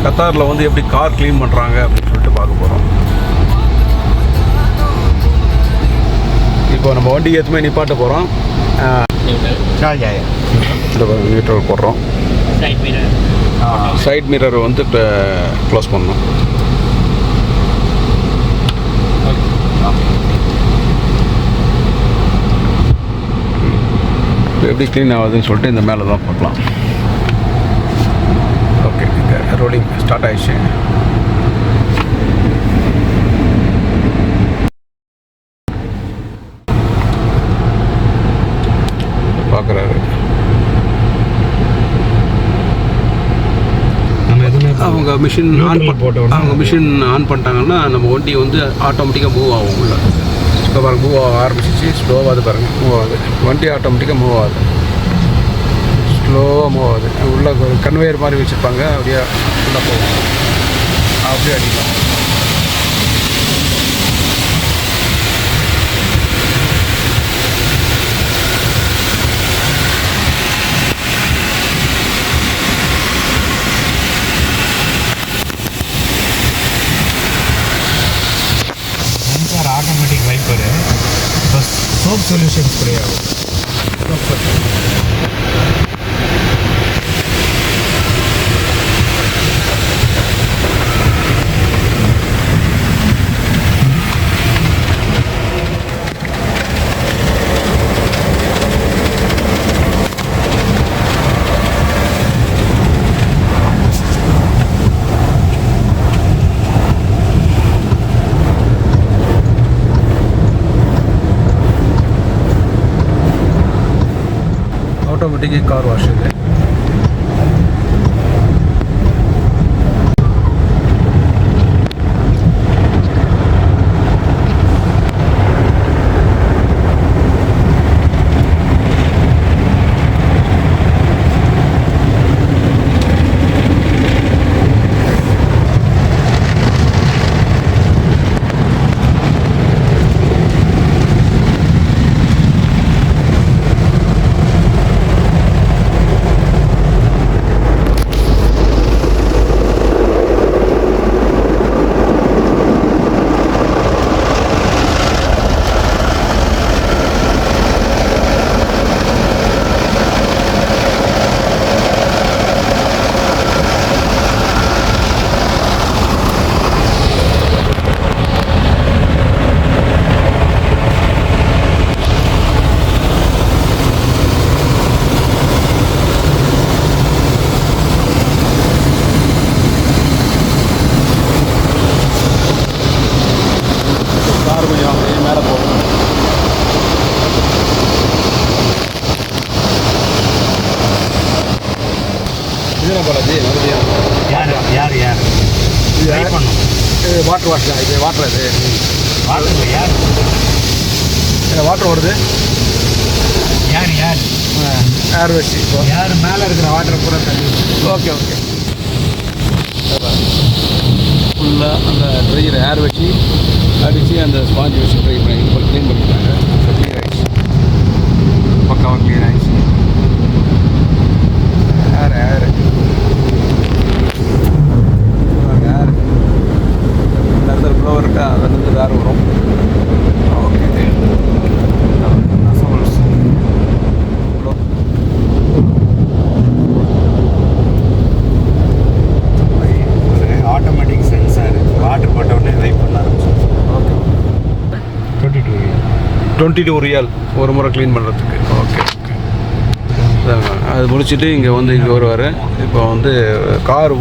கத்தாரில் வந்து எப்படி கார் க்ளீன் பண்ணுறாங்க அப்படின்னு சொல்லிட்டு பார்க்க போகிறோம். இப்போ நம்ம வண்டி ஏற்றுமே நிப்பாட்ட போகிறோம். நியூட்ரல் போடுறோம். சைட் மிரர் வந்து இப்போ க்ளோஸ் பண்ணணும். இப்போ எப்படி க்ளீன் ஆகுதுன்னு சொல்லிட்டு இந்த மேலே தான் பார்க்கலாம். ஓகே, இந்த ரோலிங் ஸ்டார்ட் ஆயிடுச்சு. பார்க்குறாரு. அவங்க மிஷின் ஆன் பண்ணிட்டாங்கன்னா நம்ம வண்டி வந்து ஆட்டோமேட்டிக்காக மூவ் ஆகும் உள்ள. இப்போ பாருங்க மூவ் ஆக ஆரம்பிச்சிச்சு. ஸ்லோவாக பாருங்க மூவ் ஆகுது. வண்டி ஆட்டோமேட்டிக்காக மூவ் ஆகுது. ஸ்லோவாக மூவ் ஆகுது. உள்ள ஒரு கன்வேயர் மாதிரி வச்சுருப்பாங்க. அப்படியே உள்ளே போகும். அப்படியே அடிக்கலாம். ஆட்டோமேட்டிக் வைப்பரு இப்போ சோப் சொல்யூஷன் ஸ்ப்ரே ஆகும். ஆட்டோமேட்டிக்காக கார் வாஷ் இது. வாட்டர் வாஷ் தான் இது. வாட்டர் இது வாட்டர் வருது. ஏர் வச்சு இப்போ யார் மேலே இருக்கிற வாட்டர் பூரா தண்ணி. ஓகே ஃபுல்லாக அந்த ட்ரையர் ஏர் வச்சு அடித்து அந்த ஸ்பாஞ்ச் வச்சு ட்ரை பண்ணி இப்போ க்ளீன் பண்ணிட்டாங்க. க்ளீன் ஆகிடுச்சு. பக்காவாக க்ளீன் ஆகிடுச்சு. ஏர் இந்த ப்ளோவர் இருக்கா அதுலேருந்து வேறு வரும். ஓகே ஆட்டோமேட்டிக் சென்சார் வாட்டர் போட்ட உடனே வைப் பண்ண ஆரம்பிச்சு. ஓகே 22 ரியால் ஒரு முறை க்ளீன் பண்ணுறதுக்கு. ஓகே அது முடிச்சுட்டு இங்கே வந்து இங்கே வருவார். இப்போ வந்து கார்